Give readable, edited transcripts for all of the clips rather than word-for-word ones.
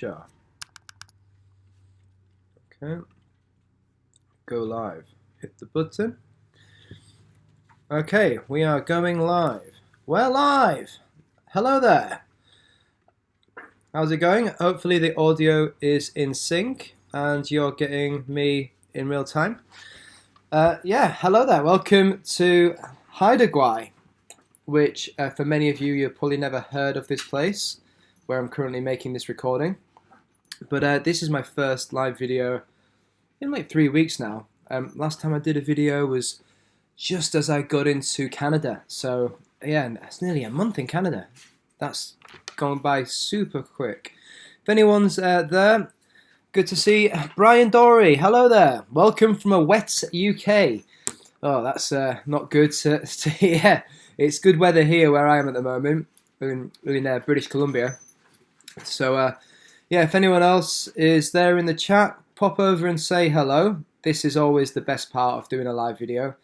Sure. Okay. Go live. Hit the button. Okay, we are going live. We're live! Hello there! How's it going? Hopefully the audio is in sync and you're getting me in real time. Yeah, hello there. Welcome to Haida Gwaii, which for many of you, you've probably never heard of this place where I'm currently making this recording. But this is my first live video in like 3 weeks now. Last time I did a video was just as I got into Canada. So yeah, it's nearly a month in Canada. That's gone by super quick. If anyone's there, good to see Brian Dory. Hello there. Welcome from a wet UK. Oh, that's not good to hear. It's good weather here where I am at the moment in British Columbia. So yeah, if anyone else is there in the chat, pop over and say hello. This is always the best part of doing a live video,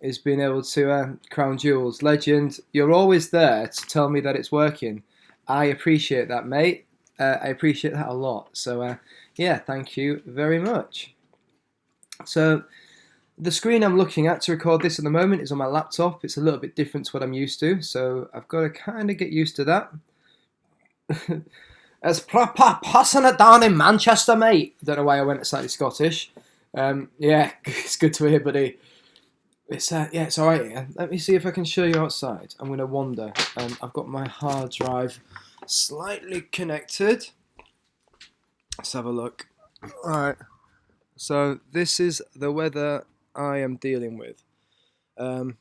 is being able to crown jewels. Legend, you're always there to tell me that it's working. I appreciate that, mate. I appreciate that a lot. So yeah, thank you very much. So the screen I'm looking at to record this at the moment is on my laptop. It's a little bit different to what I'm used to, so I've got to kind of get used to that. It's proper passing it down in Manchester, mate. I don't know why I went slightly Scottish. Yeah, it's good to hear, buddy. It's yeah, it's all right here. Let me see if I can show you outside. I'm going to wander. I've got my hard drive slightly connected. Let's have a look. All right. So this is the weather I am dealing with.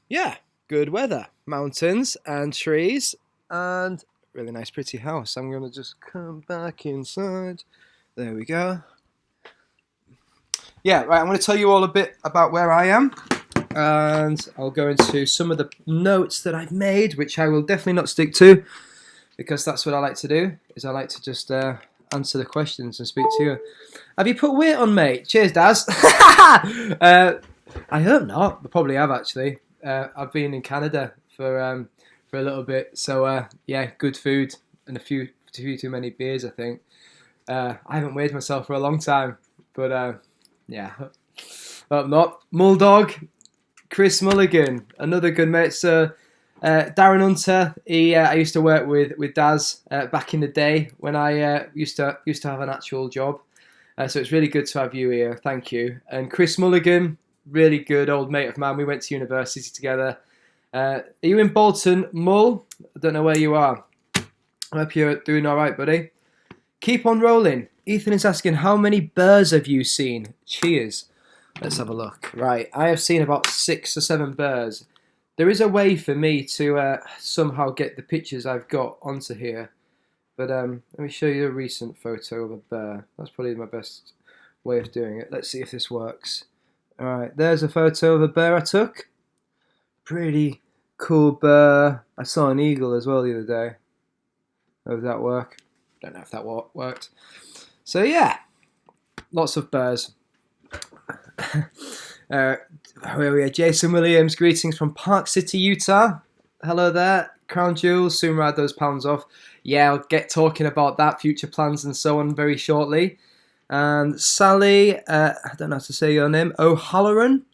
Yeah, good weather. Mountains and trees and really nice pretty house. I'm going to just come back inside. There we go. Yeah, right, I'm going to tell you all a bit about where I am, and I'll go into some of the notes that I've made, which I will definitely not stick to, because that's what I like to do, is I like to just answer the questions and speak to you. Have you put weight on, mate? Cheers, Daz. I hope not. I probably have, actually. I've been in Canada for a little bit, so yeah, good food and a few too many beers, I think. I haven't weighed myself for a long time, but yeah, hope not. Mulldog, Chris Mulligan, another good mate. So Darren Hunter, I used to work with Daz back in the day when I used to have an actual job. So it's really good to have you here. Thank you. And Chris Mulligan, really good old mate of mine. We went to university together. Are you in Bolton, Mull? I don't know where you are. I hope you're doing all right, buddy. Keep on rolling. Ethan is asking, how many bears have you seen? Cheers. Let's have a look. Right, I have seen about 6 or 7 bears. There is a way for me to somehow get the pictures I've got onto here. But let me show you a recent photo of a bear. That's probably my best way of doing it. Let's see if this works. Alright, there's a photo of a bear I took. Pretty cool bear. I saw an eagle as well the other day. Does that work? Don't know if that worked. So yeah, lots of bears. Where we are, Jason Williams, greetings from Park City, Utah. Hello there, Crown Jewels, soon ride those pounds off. Yeah, I'll get talking about that, future plans and so on very shortly. And Sally, I don't know how to say your name, O'Halloran.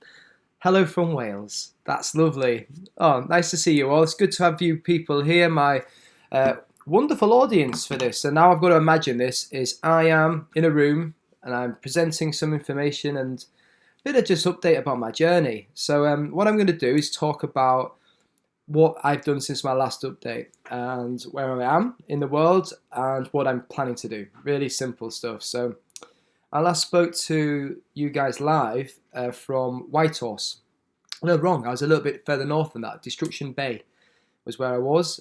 Hello from Wales. That's lovely. Oh, nice to see you all. It's good to have you people here, my wonderful audience for this. And now I've got to imagine this is I am in a room and I'm presenting some information and a bit of just update about my journey. So what I'm going to do is talk about what I've done since my last update and where I am in the world and what I'm planning to do. Really simple stuff. So I last spoke to you guys live from Whitehorse. No, wrong. I was a little bit further north than that. Destruction Bay was where I was.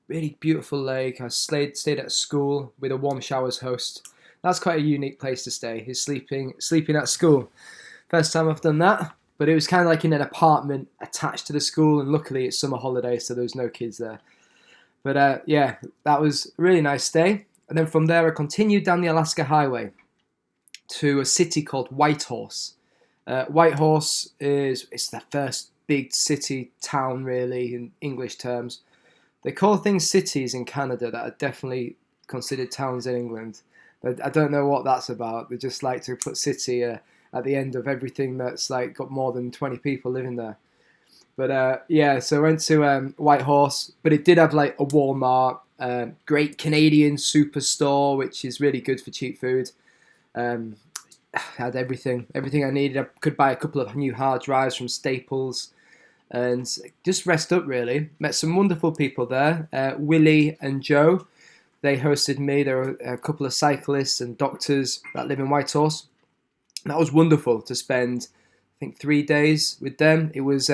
Really beautiful lake. I stayed at a school with a warm showers host. That's quite a unique place to stay, is sleeping at school. First time I've done that, but it was kind of like in an apartment attached to the school, and luckily it's summer holidays, so there was no kids there. But yeah, that was a really nice stay. And then from there I continued down the Alaska Highway to a city called Whitehorse. Whitehorse it's the first big city town, really, in English terms. They call things cities in Canada that are definitely considered towns in England. I don't know what that's about. They just like to put city at the end of everything that's like got more than 20 people living there. But yeah, so I went to Whitehorse, but it did have like a Walmart, great Canadian superstore, which is really good for cheap food. Um, had everything I needed. I could buy a couple of new hard drives from Staples, and just rest up really. Met some wonderful people there. Willie and Joe, they hosted me. There were a couple of cyclists and doctors that live in Whitehorse. And that was wonderful to spend, I think, 3 days with them. It was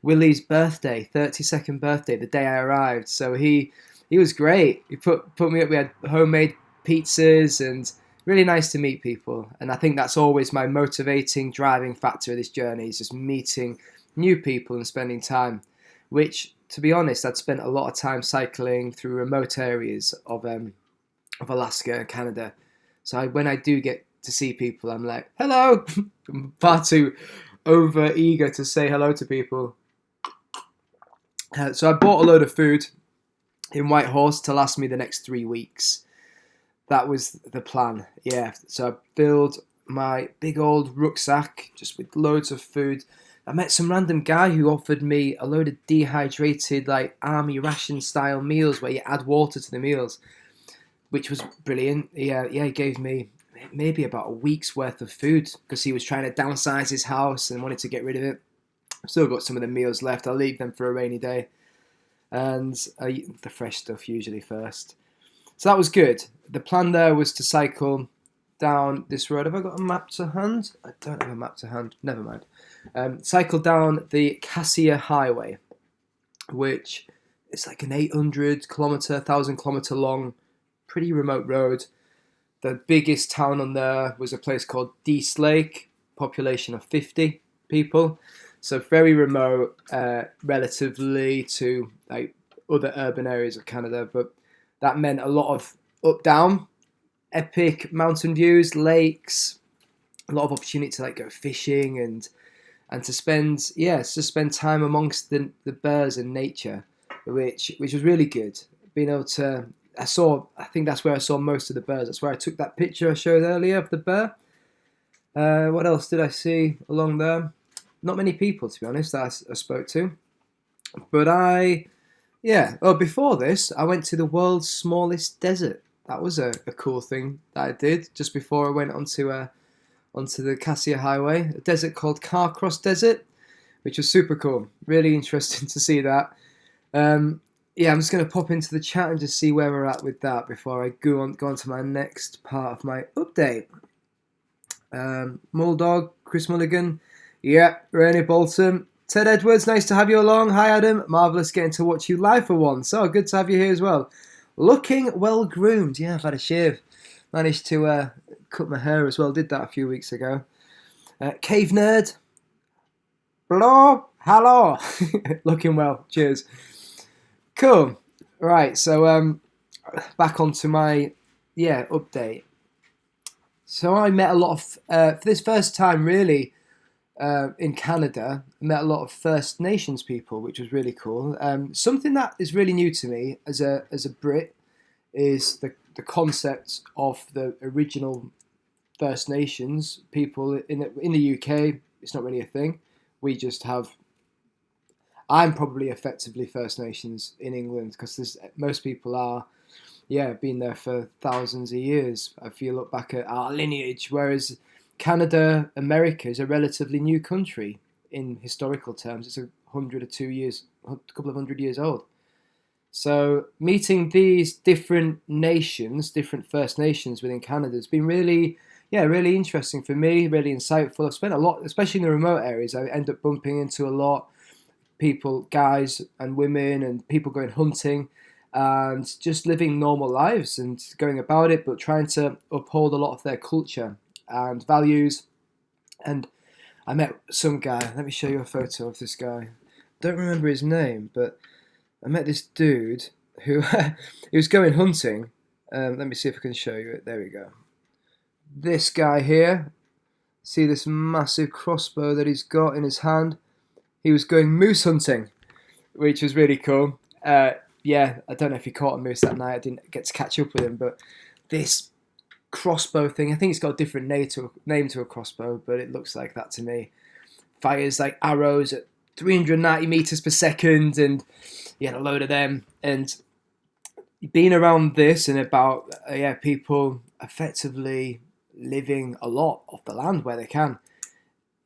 Willie's birthday, 32nd birthday, the day I arrived. So he was great. He put me up. We had homemade pizzas and really nice to meet people. And I think that's always my motivating, driving factor of this journey is just meeting new people and spending time, which, to be honest, I'd spent a lot of time cycling through remote areas of Alaska and Canada. So when I do get to see people, I'm like, hello. I'm far too over eager to say hello to people. So I bought a load of food in Whitehorse to last me the next 3 weeks. That was the plan. Yeah. So I filled my big old rucksack just with loads of food. I met some random guy who offered me a load of dehydrated, like army ration style meals where you add water to the meals, which was brilliant. He gave me maybe about a week's worth of food because he was trying to downsize his house and wanted to get rid of it. I've still got some of the meals left. I'll leave them for a rainy day. And I eat the fresh stuff usually first. So that was good. The plan there was to cycle down this road. Have I got a map to hand? I don't have a map to hand. Never mind. Cycle down the Cassia Highway, which is like an 800-kilometer, 1,000-kilometer long, pretty remote road. The biggest town on there was a place called Dease Lake, population of 50 people. So very remote, relatively to like other urban areas of Canada, but that meant a lot of up-down, epic mountain views, lakes, a lot of opportunity to like go fishing and to spend time amongst the birds and nature, which was really good. Being able to, I think that's where I saw most of the birds. That's where I took that picture I showed earlier of the bear. What else did I see along there? Not many people, to be honest, that I spoke to. But before this, I went to the world's smallest desert. That was a cool thing that I did just before I went onto the Cassia Highway, a desert called Carcross Desert, which was super cool. Really interesting to see that. I'm just going to pop into the chat and just see where we're at with that before I go on to my next part of my update. Muldog, Chris Mulligan, Rainy Bolton, Ted Edwards, nice to have you along. Hi Adam, marvellous getting to watch you live for once. So good to have you here as well. Looking well groomed. Yeah, I've had a shave. Managed to cut my hair as well. Did that a few weeks ago. Cave Nerd. Hello. Looking well. Cheers. Cool. Right, so back onto my update. So I met a lot of for this first time really in Canada. I met a lot of First Nations people, which was really cool. Something that is really new to me as a Brit is the concept of the original First Nations people in the UK. It's not really a thing. We just have. I'm probably effectively First Nations in England because most people are, been there for thousands of years. If you look back at our lineage, whereas Canada, America is a relatively new country in historical terms. It's a couple of hundred years old. So meeting these different nations, different First Nations within Canada has been really interesting for me, really insightful. I've spent a lot, especially in the remote areas, I end up bumping into a lot people, guys and women, and people going hunting and just living normal lives and going about it, but trying to uphold a lot of their culture and values. And I met some guy. Let me show you a photo of this guy. Don't remember his name, but I met this dude who he was going hunting. Let me see if I can show you it. There we go. This guy here. See this massive crossbow that he's got in his hand. He was going moose hunting, which was really cool. I don't know if he caught a moose that night. I didn't get to catch up with him, but this crossbow thing. I think it's got a different name to a crossbow, but it looks like that to me. Fires like arrows at 390 meters per second, and you had a load of them. And being around this and about people effectively living a lot off the land where they can,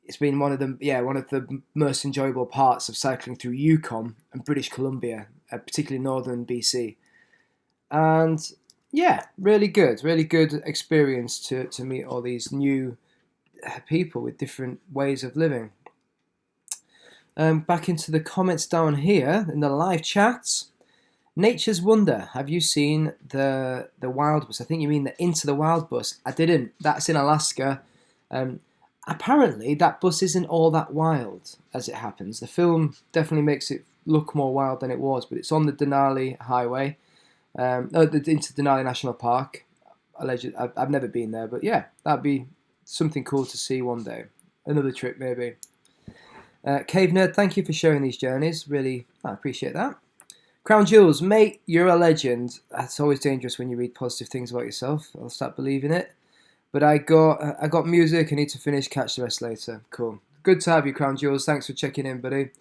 it's been one of the most enjoyable parts of cycling through Yukon and British Columbia, particularly northern BC. And yeah, really good experience to meet all these new people with different ways of living. Back into the comments down here in the live chats. Nature's Wonder. Have you seen the Wild Bus? I think you mean the Into the Wild bus. I didn't. That's in Alaska. Apparently, that bus isn't all that wild, as it happens. The film definitely makes it look more wild than it was, but it's on the Denali Highway, into Denali National Park. Allegedly, I've never been there, but yeah, that'd be something cool to see one day. Another trip, maybe. Cave Nerd, thank you for sharing these journeys. Really, I appreciate that. Crown Jewels, mate, you're a legend. It's always dangerous when you read positive things about yourself. I'll start believing it. But I got music. I need to finish. Catch the rest later. Cool. Good to have you, Crown Jewels. Thanks for checking in, buddy.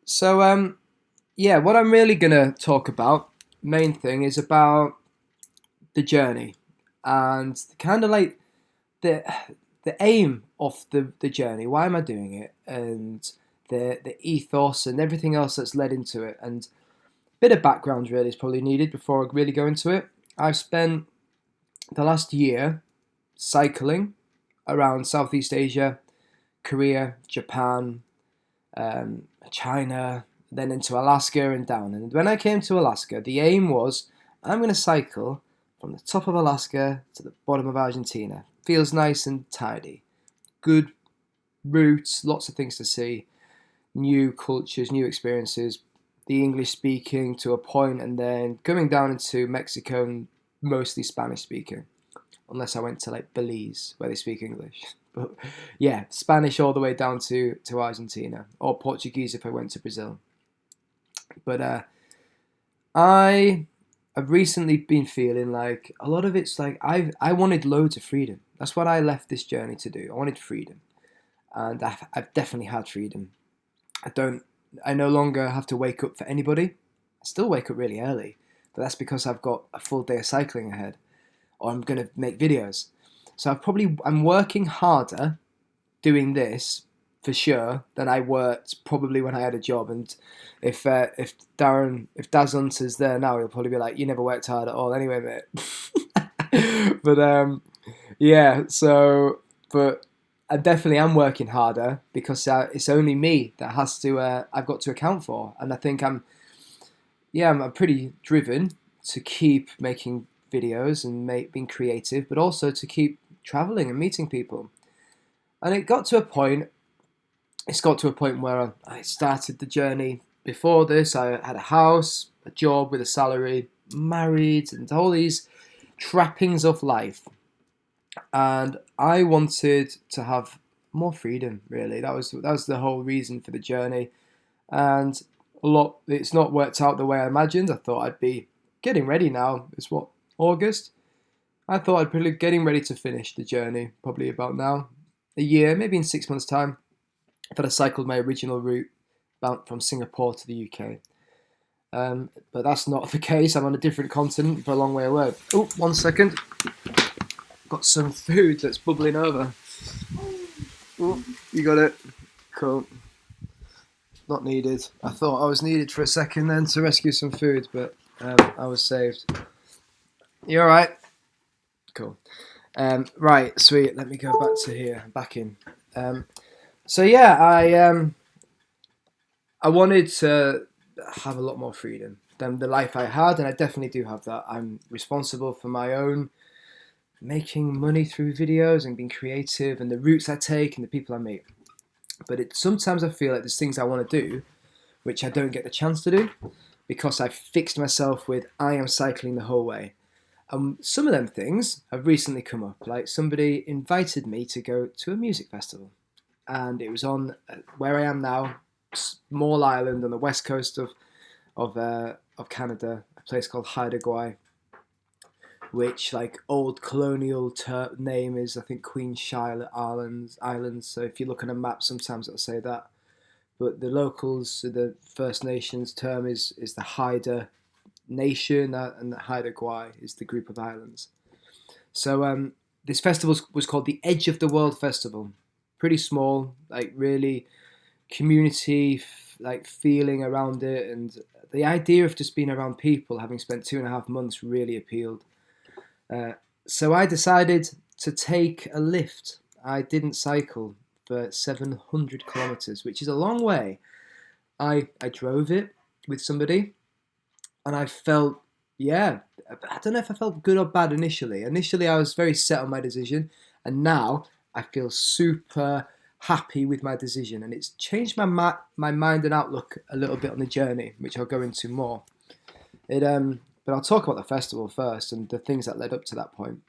So, what I'm really gonna talk about, main thing, is about the journey and kind of like the aim of the journey. Why am I doing it? And the ethos and everything else that's led into it. And a bit of background really is probably needed before I really go into it. I've spent the last year cycling around Southeast Asia, Korea, Japan, China, then into Alaska and down. And when I came to Alaska, the aim was I'm going to cycle from the top of Alaska to the bottom of Argentina. Feels nice and tidy. Good routes, lots of things to see, new cultures, new experiences, the English speaking to a point, and then coming down into Mexico and mostly Spanish speaking, unless I went to like Belize where they speak English. But yeah, Spanish all the way down to Argentina, or Portuguese if I went to Brazil. But I have recently been feeling like a lot of it's like I wanted loads of freedom. That's what I left this journey to do. I wanted freedom, and I've definitely had freedom. I no longer have to wake up for anybody. I still wake up really early, but that's because I've got a full day of cycling ahead, or I'm going to make videos. So I'm working harder doing this for sure than I worked probably when I had a job. And if Daz Hunter's there now, he'll probably be like, "You never worked hard at all, anyway, mate." But but I definitely am working harder because it's only me that I've got to account for, and I think I'm pretty driven to keep making videos and being creative, but also to keep traveling and meeting people. And it's got to a point where I started the journey. Before this, I had a house, a job with a salary, married, and all these trappings of life. And I wanted to have more freedom, really. That was the whole reason for the journey. And it's not worked out the way I imagined. I thought I'd be getting ready now. It's August? I thought I'd be getting ready to finish the journey, probably about now. A year, maybe in 6 months' time. I thought I cycled my original route from Singapore to the UK. But that's not the case. I'm on a different continent for a long way away. Oh, 1 second. Got some food that's bubbling over. Oh, you got it. Cool. Not needed. I thought I was needed for a second then to rescue some food, but I was saved. You alright? Cool. Right, sweet. Let me go back to here. Back in. I wanted to have a lot more freedom than the life I had, and I definitely do have that. I'm responsible for my own making money through videos and being creative and the routes I take and the people I meet. But sometimes I feel like there's things I want to do which I don't get the chance to do because I've fixed myself with I am cycling the whole way. Some of them things have recently come up. Like somebody invited me to go to a music festival, and it was on where I am now, small island on the west coast of Canada, a place called Haida Gwaii. which like old colonial name is I think Queen Charlotte Islands. So if you look on a map, sometimes it'll say that. But the locals, the First Nations term is the Haida Nation, and the Haida Gwaii is the group of islands. So this festival was called the Edge of the World Festival. Pretty small, like really community like feeling around it, and the idea of just being around people, having spent 2.5 months, really appealed. So I decided to take a lift. I didn't cycle for 700 kilometers, which is a long way. I drove it with somebody, and I felt, yeah, I don't know if I felt good or bad initially. Initially, I was very set on my decision, and now I feel super happy with my decision, and it's changed my mind and outlook a little bit on the journey, which I'll go into more. But I'll talk about the festival first and the things that led up to that point.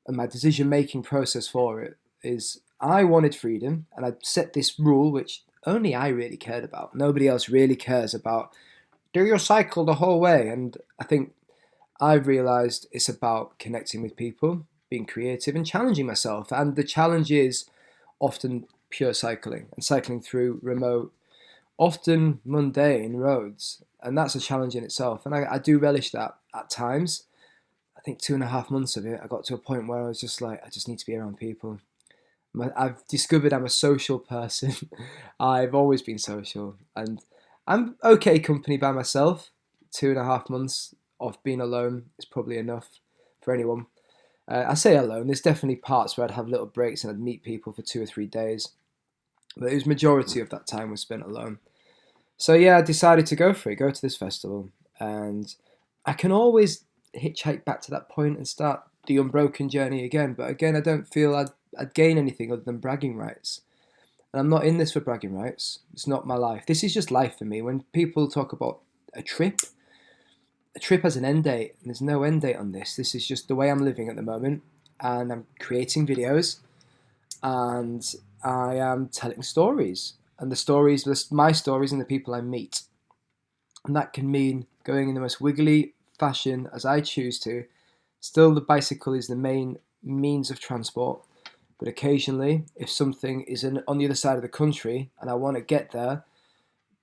And my decision-making process for it is I wanted freedom, and I'd set this rule, which only I really cared about. Nobody else really cares about, do your cycle the whole way? And I think I've realised it's about connecting with people, being creative and challenging myself. And the challenge is often pure cycling and cycling through remote, often mundane roads. And that's a challenge in itself. And I do relish that at times. I think 2.5 months of it, I got to a point where I was just like, I just need to be around people. I've discovered I'm a social person. I've always been social, and I'm okay company by myself. 2.5 months of being alone is probably enough for anyone. I say alone, there's definitely parts where I'd have little breaks and I'd meet people for 2 or 3 days, but it was majority of that time was spent alone. So yeah, I decided to go for it, go to this festival, and I can always hitchhike back to that point and start the unbroken journey again. But again, I don't feel I'd gain anything other than bragging rights. And I'm not in this for bragging rights. It's not my life. This is just life for me. When people talk about a trip has an end date, and there's no end date on this. This is just the way I'm living at the moment, and I'm creating videos, and I am telling stories, and the stories, my stories, and the people I meet, and that can mean going in the most wiggly fashion as I choose to. Still, the bicycle is the main means of transport, but occasionally, if something is on the other side of the country and I want to get there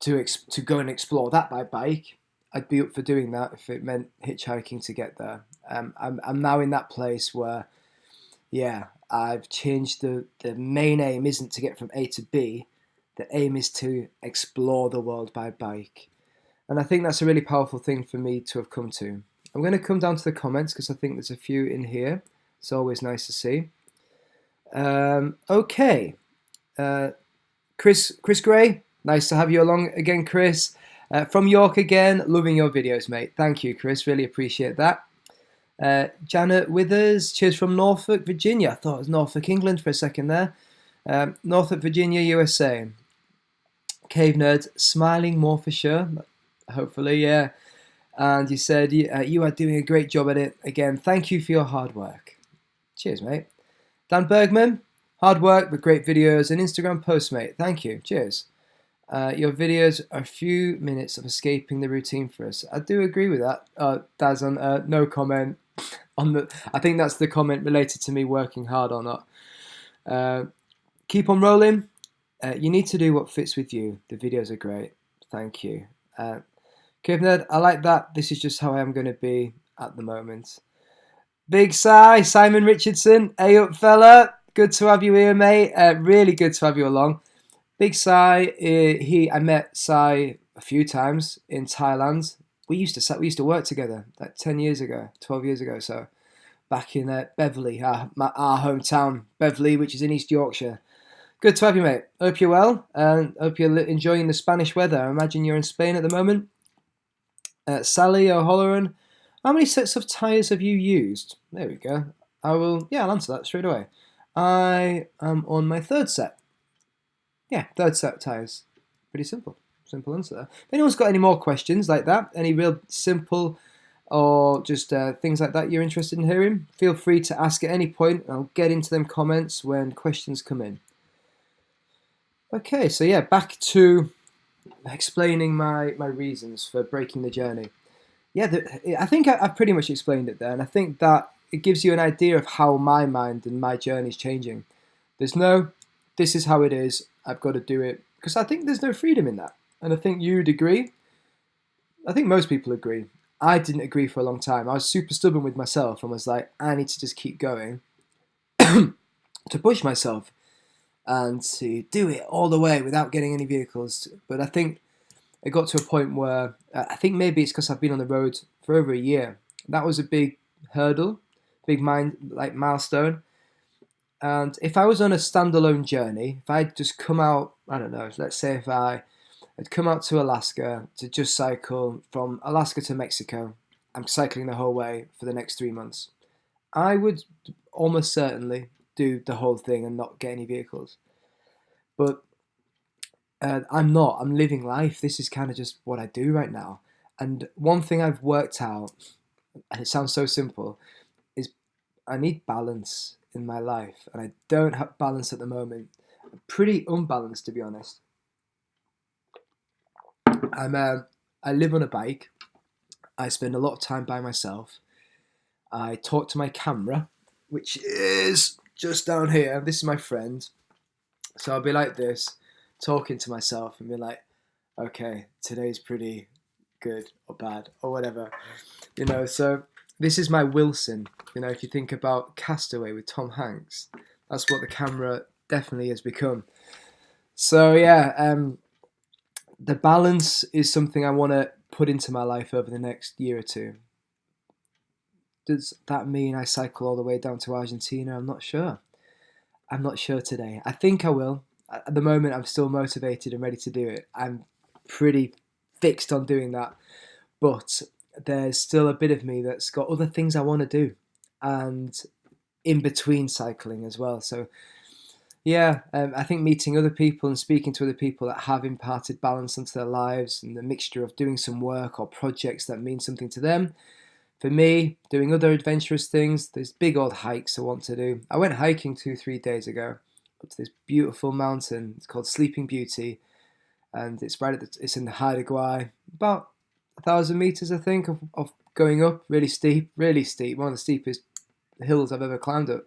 to go and explore that by bike, I'd be up for doing that if it meant hitchhiking to get there. I'm now in that place where, yeah, I've changed the main aim isn't to get from A to B. The aim is to explore the world by bike. And I think that's a really powerful thing for me to have come to. I'm going to come down to the comments because I think there's a few in here. It's always nice to see. Okay. Chris Gray, nice to have you along again, Chris. From York again, loving your videos, mate. Thank you, Chris. Really appreciate that. Janet Withers, cheers from Norfolk, Virginia. I thought it was Norfolk, England for a second there. Norfolk, Virginia, USA. Cave Nerd, smiling more for sure. Hopefully, yeah. And you said you are doing a great job at it. Again, thank you for your hard work. Cheers, mate. Dan Bergman, hard work but great videos and Instagram posts, mate. Thank you. Cheers. Your videos are a few minutes of escaping the routine for us. I do agree with that. Dazon, no comment on the. I think that's the comment related to me working hard or not. Keep on rolling. You need to do what fits with you. The videos are great. Thank you. Ned, I like that. This is just how I am going to be at the moment. Big Simon Richardson. Hey up, fella. Good to have you here, mate. Really good to have you along. Big I met Sai a few times in Thailand. We used to work together like 10 years ago, 12 years ago. So back in Beverley, our hometown, Beverley, which is in East Yorkshire. Good to have you, mate. Hope you're well, and hope you're enjoying the Spanish weather. I imagine you're in Spain at the moment. Sally O'Halloran, how many sets of tyres have you used? There we go. I'll answer that straight away. I am on my third set. Yeah, third set of tyres. Pretty simple. Simple answer there. If anyone's got any more questions like that, any real simple or just things like that you're interested in hearing, feel free to ask at any point. I'll get into them comments when questions come in. Okay, so yeah, back to explaining my reasons for breaking the journey. I think I've pretty much explained it there, and I think that it gives you an idea of how my mind and my journey is changing. There's no, this is how it is. I've got to do it because I think there's no freedom in that, and I think you'd agree. I think most people agree. I didn't agree for a long time. I was super stubborn with myself and was like, I need to just keep going to push myself and to do it all the way without getting any vehicles. But I think it got to a point where I think maybe it's because I've been on the road for over a year. That was a big hurdle, big milestone. And if I was on a standalone journey, if I'd just come out, I don't know, let's say if I had come out to Alaska to just cycle from Alaska to Mexico, I'm cycling the whole way for the next 3 months. I would almost certainly do the whole thing and not get any vehicles. But I'm not. I'm living life. This is kind of just what I do right now. And one thing I've worked out, and it sounds so simple, is I need balance in my life. And I don't have balance at the moment. I'm pretty unbalanced, to be honest. I live on a bike. I spend a lot of time by myself. I talk to my camera, which is just down here. This is my friend. So I'll be like this, talking to myself and be like, okay, today's pretty good or bad or whatever. So this is my Wilson. If you think about Castaway with Tom Hanks, that's what the camera definitely has become. So yeah, the balance is something I want to put into my life over the next year or two. Does that mean I cycle all the way down to Argentina? I'm not sure. I'm not sure today. I think I will. At the moment, I'm still motivated and ready to do it. I'm pretty fixed on doing that. But there's still a bit of me that's got other things I want to do. And in between cycling as well. So, yeah, I think meeting other people and speaking to other people that have imparted balance into their lives and the mixture of doing some work or projects that mean something to them. For me, doing other adventurous things, there's big old hikes I want to do. I went hiking 2-3 days ago up to this beautiful mountain. It's called Sleeping Beauty, and it's it's in the Haida Gwaii, about 1,000 meters, I think, of going up. Really steep, one of the steepest hills I've ever climbed up.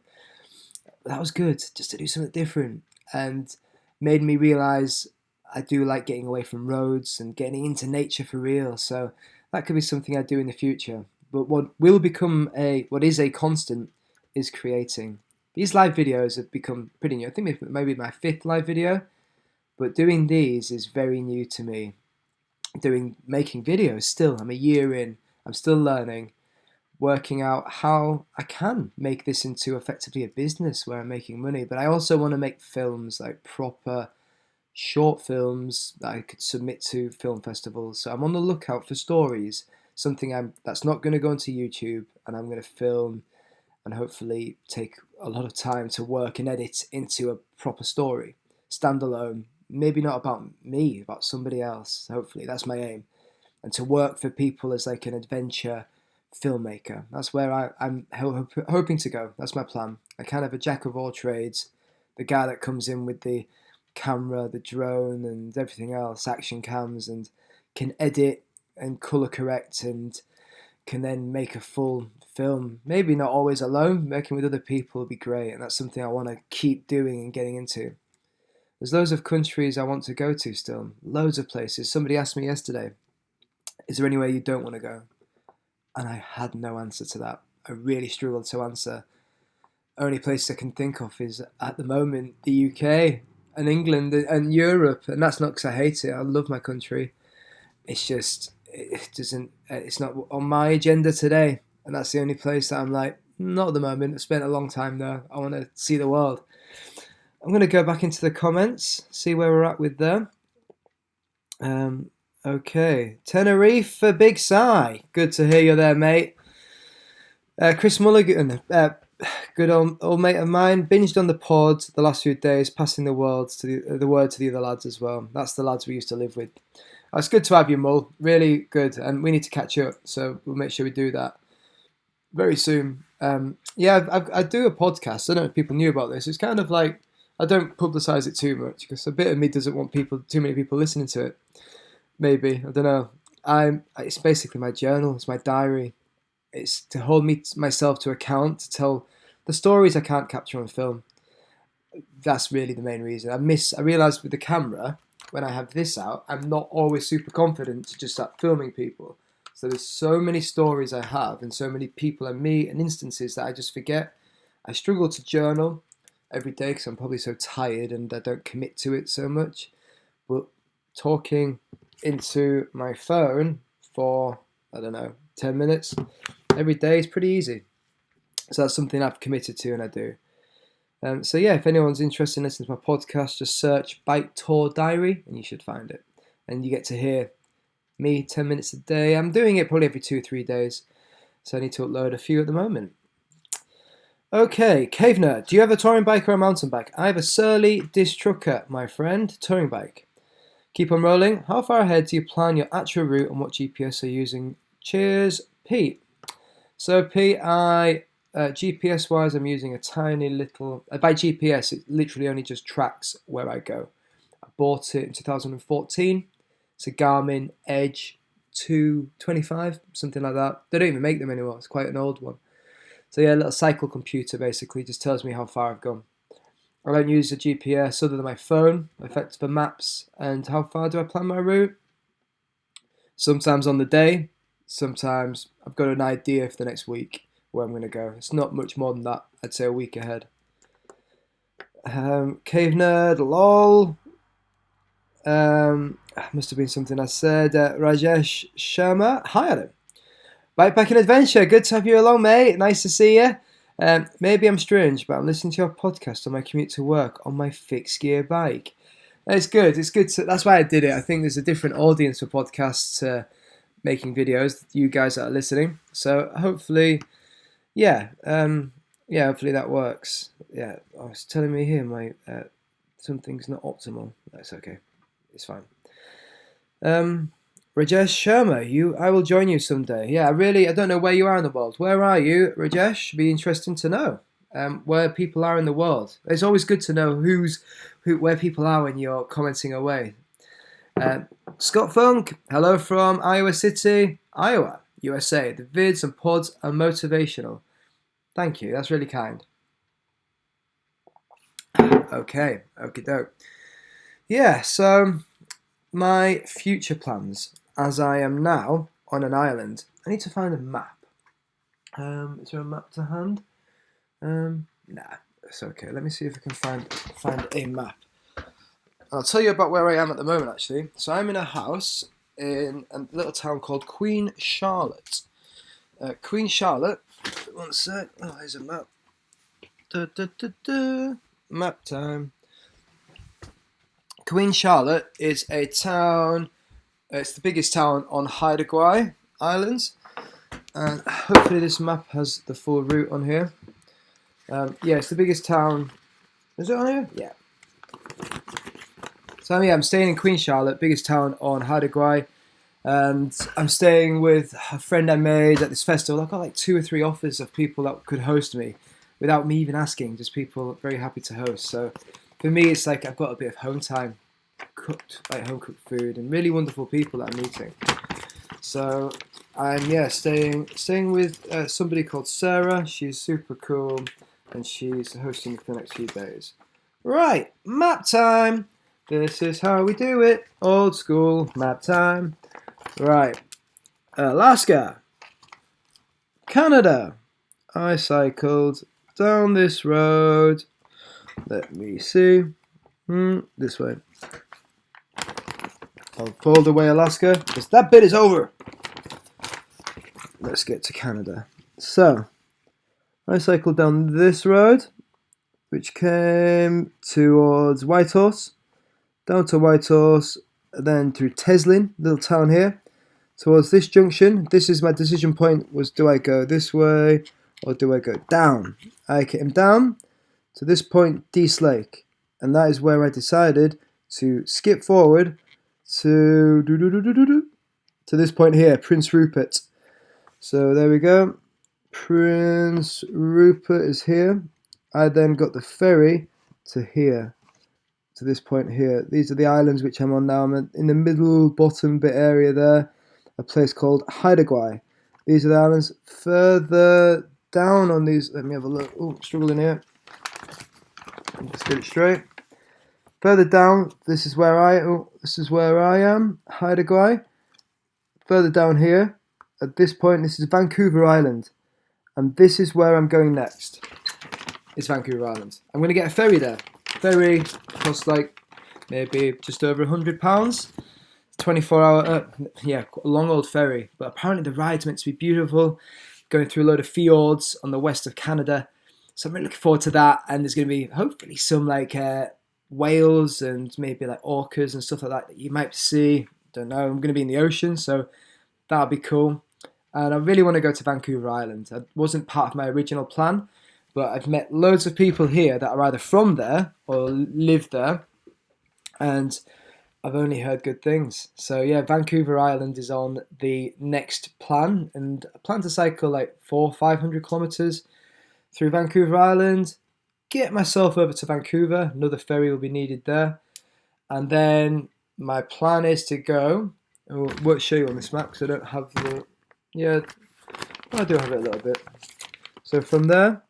But that was good, just to do something different, and made me realize I do like getting away from roads and getting into nature for real. So that could be something I do in the future. But what is a constant is creating. These live videos have become pretty new. I think maybe my 5th live video, but doing these is very new to me. Making videos still, I'm a year in, I'm still learning, working out how I can make this into effectively a business where I'm making money. But I also want to make films, like proper short films that I could submit to film festivals. So I'm on the lookout for stories, something that's not going to go onto YouTube, and I'm going to film and hopefully take a lot of time to work and edit into a proper story, standalone, maybe not about me, about somebody else. Hopefully that's my aim, and to work for people as like an adventure filmmaker. That's where I'm hoping to go. That's my plan. I kind of a jack of all trades, the guy that comes in with the camera, the drone and everything else, action cams, and can edit and color correct and can then make a full film. Maybe not always alone, working with other people would be great, and that's something I want to keep doing and getting into. There's loads of countries I want to go to still, loads of places. Somebody asked me yesterday, is there anywhere you don't want to go? And I had no answer to that. I really struggled to answer. Only place I can think of is, at the moment, the UK and England and Europe, and that's not because I hate it. I love my country. It's just, it's not on my agenda today, and that's the only place that I'm like, not at the moment. I've spent a long time there. I want to see the world. I'm going to go back into the comments, see where we're at with them. Okay, Tenerife for Big Si. Good to hear you there, mate. Chris Mulligan, good old mate of mine, binged on the pod the last few days, passing the word to the other lads as well. That's the lads we used to live with. It's good to have you, Mull. Really good, and we need to catch up, so we'll make sure we do that very soon. I do a podcast. I don't know if people knew about this. It's kind of like, I don't publicise it too much because a bit of me doesn't want too many people listening to it. Maybe, I don't know. it's basically my journal. It's my diary. It's to hold myself to account, to tell the stories I can't capture on film. That's really the main reason. I realize with the camera, when I have this out, I'm not always super confident to just start filming people. So there's so many stories I have and so many people I meet and instances that I just forget. I struggle to journal every day because I'm probably so tired and I don't commit to it so much. But talking into my phone for, I don't know, 10 minutes every day is pretty easy. So that's something I've committed to and I do. So yeah, if anyone's interested in listening to my podcast, just search Bike Tour Diary and you should find it. And you get to hear me 10 minutes a day. I'm doing it probably every 2 or 3 days. So I need to upload a few at the moment. Okay, Cave Nerd, do you have a touring bike or a mountain bike? I have a Surly Disc Trucker, my friend, touring bike. Keep on rolling. How far ahead do you plan your actual route and what GPS are you using? Cheers, Pete. So Pete, GPS wise, I'm using a tiny little, by GPS, it literally only just tracks where I go. I bought it in 2014. It's a Garmin Edge 225, something like that. They don't even make them anymore. It's quite an old one. So yeah, a little cycle computer basically just tells me how far I've gone. I don't use a GPS other than my phone, effects for maps, and how far do I plan my route? Sometimes on the day, sometimes I've got an idea for the next week where I'm going to go. It's not much more than that. I'd say a week ahead. Cave Nerd, lol. Must have been something I said. Rajesh Sharma, hi Adam. Bikepacking Adventure, good to have you along, mate. Nice to see you. Maybe I'm strange, but I'm listening to your podcast on my commute to work on my fixed gear bike. It's good. It's good. That's why I did it. I think there's a different audience for podcasts making videos. You guys that are listening. So hopefully, hopefully that works. Yeah, oh, it's telling me here my something's not optimal. That's okay. It's fine. Rajesh Sharma, I will join you someday. Yeah, I don't know where you are in the world. Where are you, Rajesh? Be interesting to know where people are in the world. It's always good to know where people are when you're commenting away. Scott Funk, hello from Iowa City, Iowa, USA. The vids and pods are motivational. Thank you, that's really kind. Okay, okie doke. Yeah, so my future plans, as I am now on an island, I need to find a map. Is there a map to hand? Nah, it's okay. Let me see if I can find a map. I'll tell you about where I am at the moment, actually. So I'm in a house in a little town called Queen Charlotte. Queen Charlotte. One sec. Oh, here's a map. Map time. Queen Charlotte is a town. It's the biggest town on Haida Gwaii Islands. And hopefully this map has the full route on here. Yeah, it's the biggest town. Is it on here? Yeah. So yeah, I'm staying in Queen Charlotte, biggest town on Haida Gwaii. And I'm staying with a friend I made at this festival. I got like 2 or 3 offers of people that could host me without me even asking. Just people very happy to host. So for me, it's like I've got a bit of home time, home cooked food, and really wonderful people that I'm meeting. So I'm staying with somebody called Sarah. She's super cool, and she's hosting for the next few days. Right, map time. This is how we do it. Old school map time. Right, Alaska, Canada. I cycled down this road. Let me see. This way. I'll fold away Alaska because that bit is over. Let's get to Canada. So, I cycled down this road, which came towards Whitehorse, down to Whitehorse, then through Teslin, little town here, towards this junction. This is my decision point, was do I go this way or do I go down? I came down to this point, Dease Lake, and that is where I decided to skip forward to this point here, Prince Rupert. So there we go. Prince Rupert is here. I then got the ferry to here, to this point here. These are the islands which I'm on now. I'm in the middle bottom bit area there. a place called Haida Gwaii. These are the islands further down on these. Let me have a look. Oh, I'm struggling here. Let's get it straight. Further down, this is where I am, Haida Gwaii. Further down here, at this point, this is Vancouver Island, and this is where I'm going next. It's Vancouver Island. I'm going to get a ferry there. Ferry costs like maybe just over £100. 24-hour, yeah, a long old ferry. But apparently the ride's meant to be beautiful, going through a load of fjords on the west of Canada. So I'm really looking forward to that. And there's going to be hopefully some like whales and maybe like orcas and stuff like that you might see. Don't know. I'm going to be in the ocean, so that'll be cool. And I really want to go to Vancouver Island. It wasn't part of my original plan, but I've met loads of people here that are either from there or live there, and I've only heard good things. So yeah, Vancouver Island is on the next plan, and I plan to cycle like 400-500 kilometers through Vancouver Island, get myself over to Vancouver. Another ferry will be needed there, and then my plan is to go. I won't show you on this map because I don't have the. Yeah, I do have it a little bit. So from there,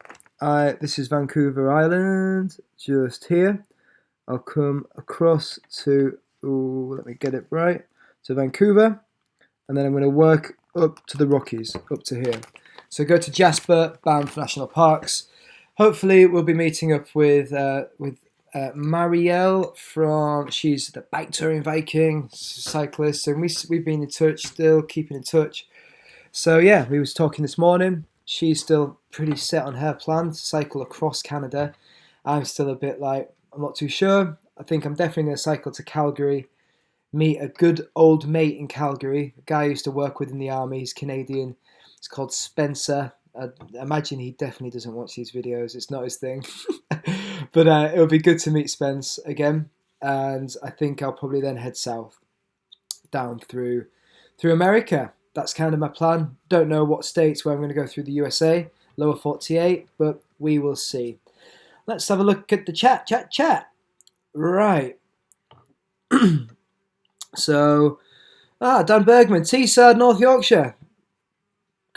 this is Vancouver Island, just here. I'll come across to, let me get it right, to Vancouver, and then I'm going to work up to the Rockies, up to here. So go to Jasper, Banff National Parks. Hopefully we'll be meeting up with Marielle she's the bike touring Viking cyclist, and we've been in touch, still keeping in touch. So yeah, we was talking this morning. She's still pretty set on her plan to cycle across Canada. I'm still a bit like, I'm not too sure. I think I'm definitely going to cycle to Calgary, meet a good old mate in Calgary, a guy I used to work with in the army. He's Canadian. It's called Spencer. I imagine he definitely doesn't watch these videos. It's not his thing. But it'll be good to meet Spence again. And I think I'll probably then head south, down through America. That's kind of my plan. Don't know what states where I'm going to go through the USA, lower 48, but we will see. Let's have a look at the chat. Right. So, Dan Bergman, Teesside, North Yorkshire.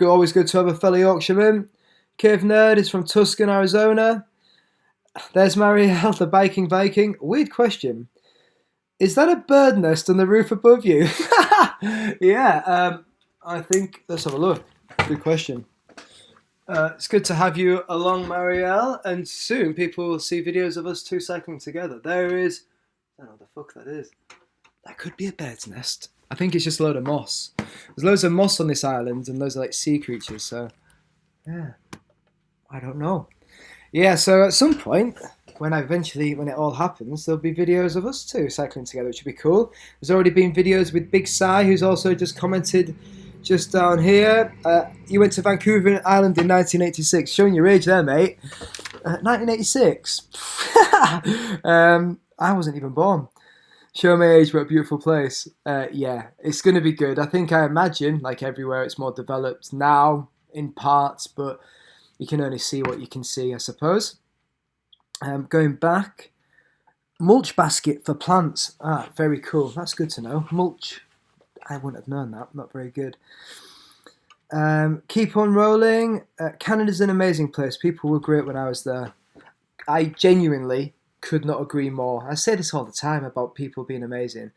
Always good to have a fellow Yorkshireman. Cave Nerd is from Tucson, Arizona. There's Marielle, the biking Viking. Weird question. Is that a bird nest on the roof above you? Yeah, I think, let's have a look. Good question. It's good to have you along, Marielle, and soon people will see videos of us two cycling together. There is, I don't know what the fuck that is. That could be a bird's nest. I think it's just a load of moss. There's loads of moss on this island and loads of like sea creatures, so yeah, I don't know. Yeah, so at some point, when it all happens, there'll be videos of us two cycling together, which would be cool. There's already been videos with Big Si, who's also just commented just down here. You went to Vancouver Island in 1986. Showing your age there, mate. 1986. I wasn't even born. Show my age, what a beautiful place. Yeah, it's going to be good. I imagine, like everywhere, it's more developed now in parts, but you can only see what you can see, I suppose. Going back, mulch basket for plants. Very cool. That's good to know. Mulch. I wouldn't have known that. Not very good. Keep on rolling. Canada's an amazing place. People were great when I was there. I genuinely could not agree more. I say this all the time about people being amazing.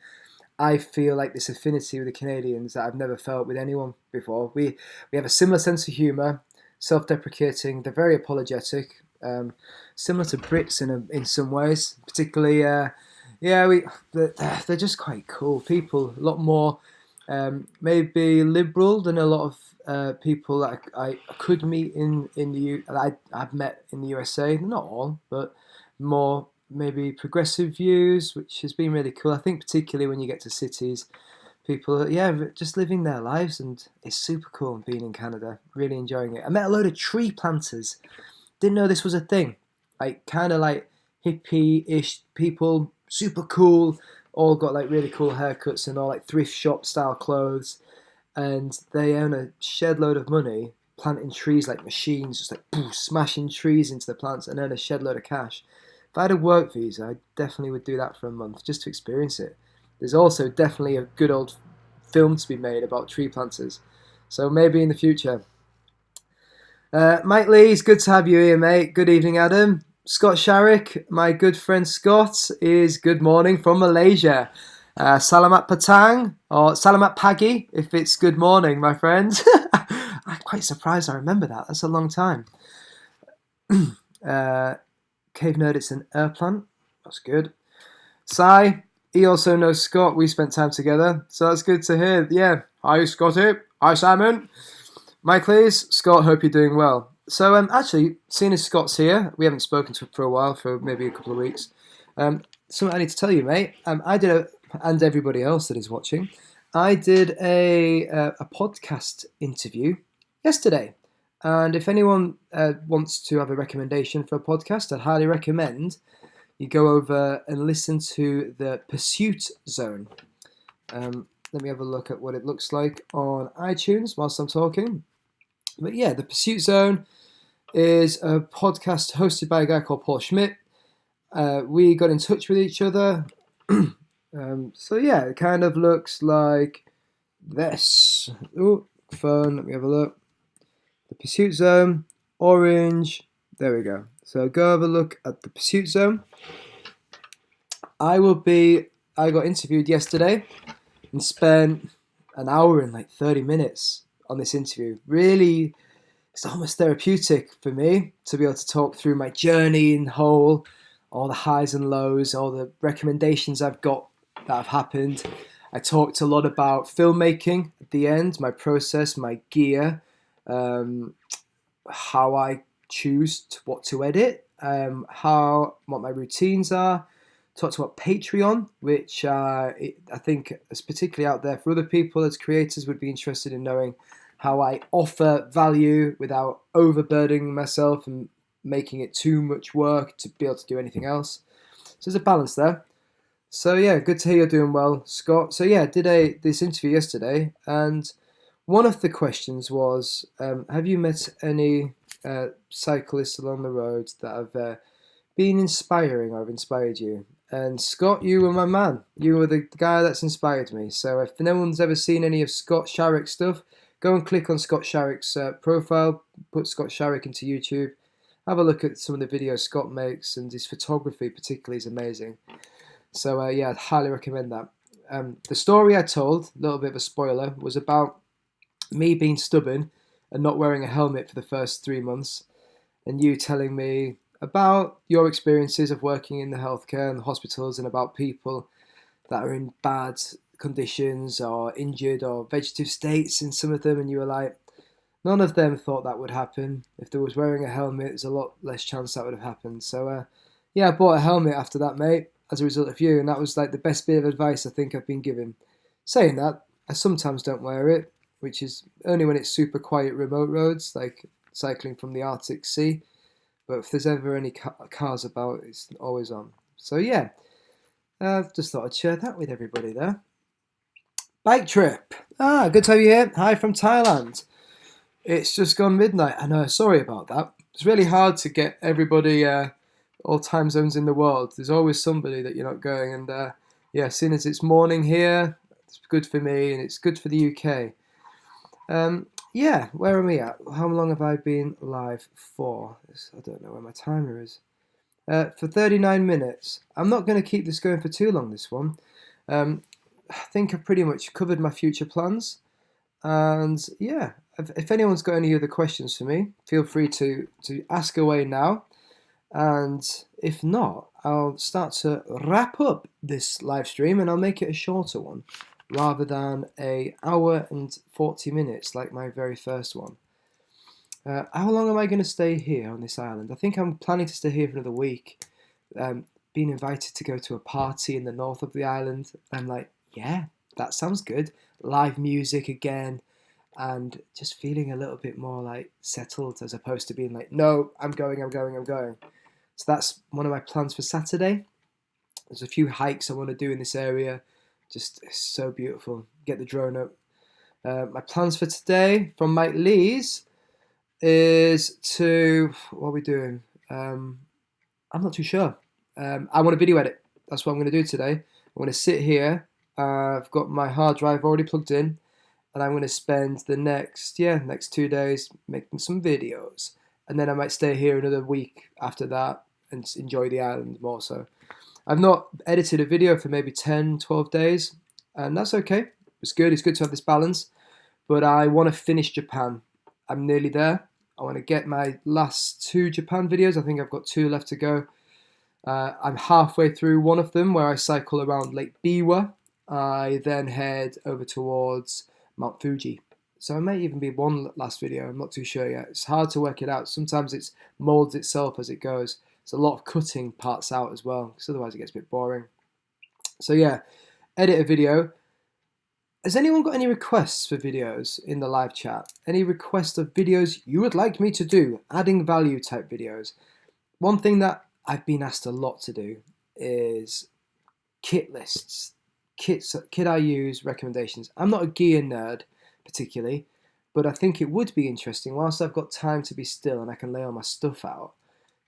I feel like this affinity with the Canadians that I've never felt with anyone before. We have a similar sense of humour, self-deprecating. They're very apologetic, similar to Brits in some ways. Particularly, they're just quite cool people. A lot more maybe liberal than a lot of people that I could meet I've met in the USA. Not all, but more maybe progressive views, which has been really cool. I think particularly when you get to cities, people are, just living their lives, and it's super cool being in Canada. Really enjoying it. I met a load of tree planters. Didn't know this was a thing. Like kind of like hippie-ish people, super cool. All got like really cool haircuts and all like thrift shop style clothes, and they earn a shed load of money planting trees like machines, just like poof, smashing trees into the plants and earn a shed load of cash. If I had a work visa, I definitely would do that for a month just to experience it. There's also definitely a good old film to be made about tree planters. So maybe in the future. Mike Lee, it's good to have you here, mate. Good evening, Adam. Scott Sharrick, my good friend Scott, is good morning from Malaysia. Salamat Patang, or Salamat Pagi, if it's good morning, my friend. I'm quite surprised I remember that. That's a long time. Cave Nerd, it's an airplant. That's good. Sai, he also knows Scott. We spent time together, so that's good to hear. Yeah. Hi, Scotty. Hi, Simon. Mike Lees, Scott, hope you're doing well. So, actually, seeing as Scott's here, we haven't spoken to him for a while, for maybe a couple of weeks. Something I need to tell you, mate. And everybody else that is watching, I did a podcast interview yesterday. And if anyone wants to have a recommendation for a podcast, I'd highly recommend you go over and listen to the Pursuit Zone. Let me have a look at what it looks like on iTunes whilst I'm talking. But yeah, the Pursuit Zone is a podcast hosted by a guy called Paul Schmidt. We got in touch with each other. So yeah, it kind of looks like this. Oh, phone, let me have a look. The Pursuit Zone, orange. There we go. So go have a look at the Pursuit Zone. I got interviewed yesterday and spent an hour and like 30 minutes on this interview. Really, it's almost therapeutic for me to be able to talk through my journey in whole, all the highs and lows, all the recommendations I've got that have happened. I talked a lot about filmmaking at the end, my process, my gear, how I choose what to edit, what my routines are. Talked about Patreon, which I think is particularly out there for other people as creators would be interested in knowing how I offer value without overburdening myself and making it too much work to be able to do anything else. So there's a balance there. So yeah, good to hear you're doing well, Scott. So yeah, I did this interview yesterday, and one of the questions was, have you met any cyclists along the road that have been inspiring or have inspired you? And Scott, you were my man. You were the guy that's inspired me. So if no one's ever seen any of Scott Sharrick's stuff, go and click on Scott Sharrick's profile, put Scott Sharrick into YouTube, have a look at some of the videos Scott makes, and his photography particularly is amazing. So yeah, I'd highly recommend that. The story I told, a little bit of a spoiler, was about me being stubborn and not wearing a helmet for the first 3 months, and you telling me about your experiences of working in the healthcare and the hospitals and about people that are in bad conditions or injured or vegetative states in some of them, and you were like, none of them thought that would happen. If there was wearing a helmet, there's a lot less chance that would have happened. So yeah, I bought a helmet after that, mate, as a result of you, and that was like the best bit of advice I think I've been given. Saying that, I sometimes don't wear it, which is only when it's super quiet remote roads, like cycling from the Arctic Sea. But if there's ever any cars about, it's always on. So yeah, just thought I'd share that with everybody there. Bike trip. Good to have you here. Hi from Thailand. It's just gone midnight. I know, sorry about that. It's really hard to get everybody, all time zones in the world. There's always somebody that you're not going. And yeah, seeing as it's morning here, it's good for me and it's good for the UK. Yeah, where are we at? How long have I been live for? I don't know where my timer is. For 39 minutes. I'm not going to keep this going for too long, this one. I think I've pretty much covered my future plans. And yeah, if anyone's got any other questions for me, feel free to ask away now. And if not, I'll start to wrap up this live stream and I'll make it a shorter one, rather than an hour and 40 minutes like my very first one. How long am I going to stay here on this island? I think I'm planning to stay here for another week. Being invited to go to a party in the north of the island. I'm like, yeah, that sounds good. Live music again, and just feeling a little bit more like settled as opposed to being like, no, I'm going. So that's one of my plans for Saturday. There's a few hikes I want to do in this area. Just so beautiful. Get the drone up. My plans for today from Mike Lee's is to, what are we doing? I'm not too sure. I want to video edit. That's what I'm going to do today. I'm going to sit here I've got my hard drive already plugged in, and I'm going to spend the next 2 days making some videos, and then I might stay here another week after that and enjoy the island more. So I've not edited a video for maybe 10, 12 days, and that's okay. It's good to have this balance, but I want to finish Japan. I'm nearly there. I want to get my last 2 Japan videos. I think I've got 2 left to go. I'm halfway through one of them where I cycle around Lake Biwa. I then head over towards Mount Fuji. So it may even be one last video. I'm not too sure yet. It's hard to work it out. Sometimes it molds itself as it goes. There's a lot of cutting parts out as well, because otherwise it gets a bit boring. So yeah, edit a video. Has anyone got any requests for videos in the live chat? Any requests of videos you would like me to do? Adding value type videos. One thing that I've been asked a lot to do is kit lists. Kit I use, recommendations. I'm not a gear nerd particularly, but I think it would be interesting, whilst I've got time to be still and I can lay all my stuff out,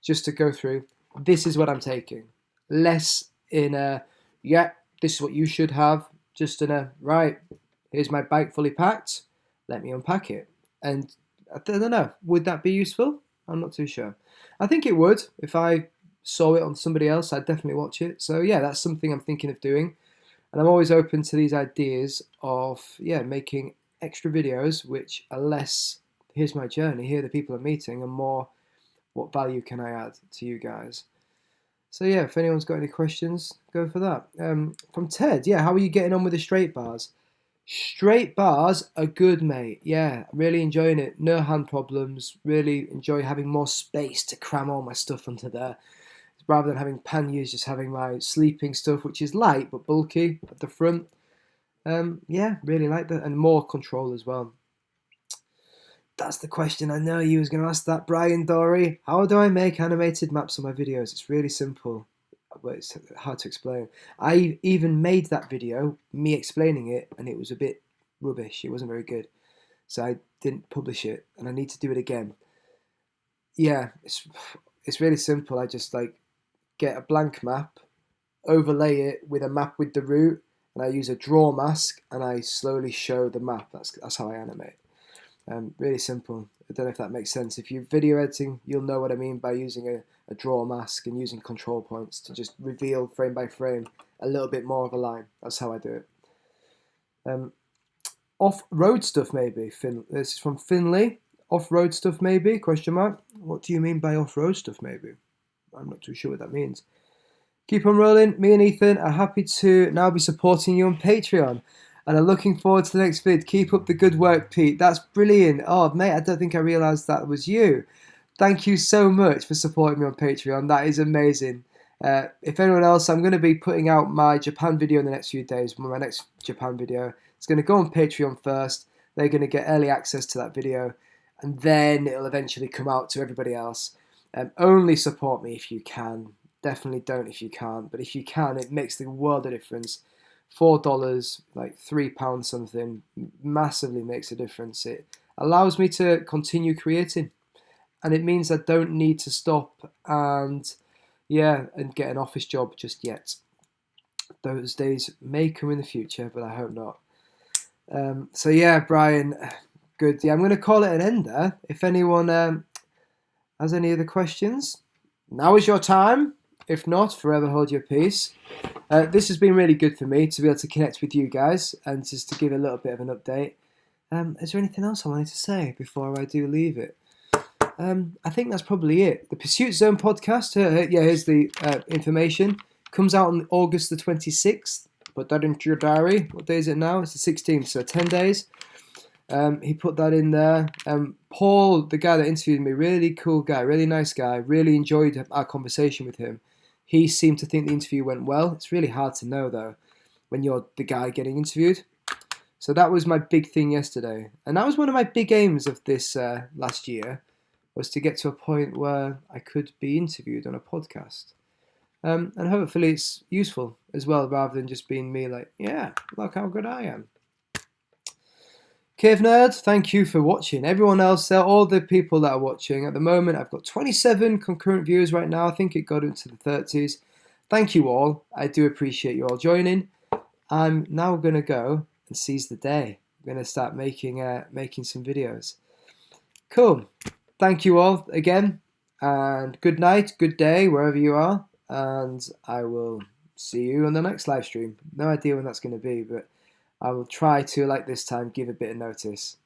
just to go through, this is what I'm taking. Less in a, yeah, this is what you should have, just in a, right, here's my bike fully packed, let me unpack it. And I don't know, would that be useful? I'm not too sure. I think it would. If I saw it on somebody else, I'd definitely watch it. So yeah, that's something I'm thinking of doing. And I'm always open to these ideas of, making extra videos which are less, here's my journey, here are the people I'm meeting, and more, what value can I add to you guys? So yeah, if anyone's got any questions, go for that. From Ted, how are you getting on with the straight bars? Straight bars are good, mate. Yeah, really enjoying it. No hand problems. Really enjoy having more space to cram all my stuff onto there. Rather than having panniers, just having my sleeping stuff, which is light but bulky at the front. Really like that. And more control as well. That's the question. I know you was going to ask that, Brian Dory. How do I make animated maps on my videos? It's really simple, but it's hard to explain. I even made that video, me explaining it, and it was a bit rubbish. It wasn't very good. So I didn't publish it, and I need to do it again. Yeah, it's really simple. I just get a blank map, overlay it with a map with the route, and I use a draw mask, and I slowly show the map. That's how I animate. Really simple. I don't know if that makes sense. If you're video editing, you'll know what I mean by using a draw mask and using control points to just reveal frame by frame a little bit more of a line. That's how I do it. Off-road stuff maybe. This is from Finley. Off-road stuff maybe? Question mark. What do you mean by off-road stuff maybe? I'm not too sure what that means. Keep on rolling. Me and Ethan are happy to now be supporting you on Patreon, and I'm looking forward to the next vid. Keep up the good work, Pete. That's brilliant. Oh, mate, I don't think I realised that was you. Thank you so much for supporting me on Patreon. That is amazing. If anyone else, I'm going to be putting out my Japan video in the next few days. My next Japan video. It's going to go on Patreon first. They're going to get early access to that video, and then it'll eventually come out to everybody else. Only support me if you can. Definitely don't if you can't. But if you can, it makes the world of difference. $4, like £3 something, massively makes a difference. It allows me to continue creating, and it means I don't need to stop and get an office job just yet. Those days may come in the future, but I hope not. So yeah, Brian, good. Yeah, I'm going to call it an end there. If anyone has any other questions, now is your time. If not, forever hold your peace. This has been really good for me to be able to connect with you guys and just to give a little bit of an update. Is there anything else I wanted to say before I do leave it? I think that's probably it. The Pursuit Zone podcast, here's the information. Comes out on August the 26th. Put that into your diary. What day is it now? It's the 16th, so 10 days. He put that in there. Paul, the guy that interviewed me, really cool guy, really nice guy. Really enjoyed our conversation with him. He seemed to think the interview went well. It's really hard to know, though, when you're the guy getting interviewed. So that was my big thing yesterday. And that was one of my big aims of this last year, was to get to a point where I could be interviewed on a podcast. And hopefully it's useful as well, rather than just being me like, yeah, look how good I am. Cave Nerd, thank you for watching. Everyone else there, all the people that are watching, at the moment I've got 27 concurrent viewers right now. I think it got into the 30s. Thank you all. I do appreciate you all joining. I'm now going to go and seize the day. I'm going to start making some videos. Cool. Thank you all again, and good night, good day, wherever you are, and I will see you on the next live stream. No idea when that's going to be, but I will try to, like this time, give a bit of notice.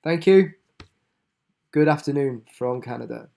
Thank you. Good afternoon from Canada.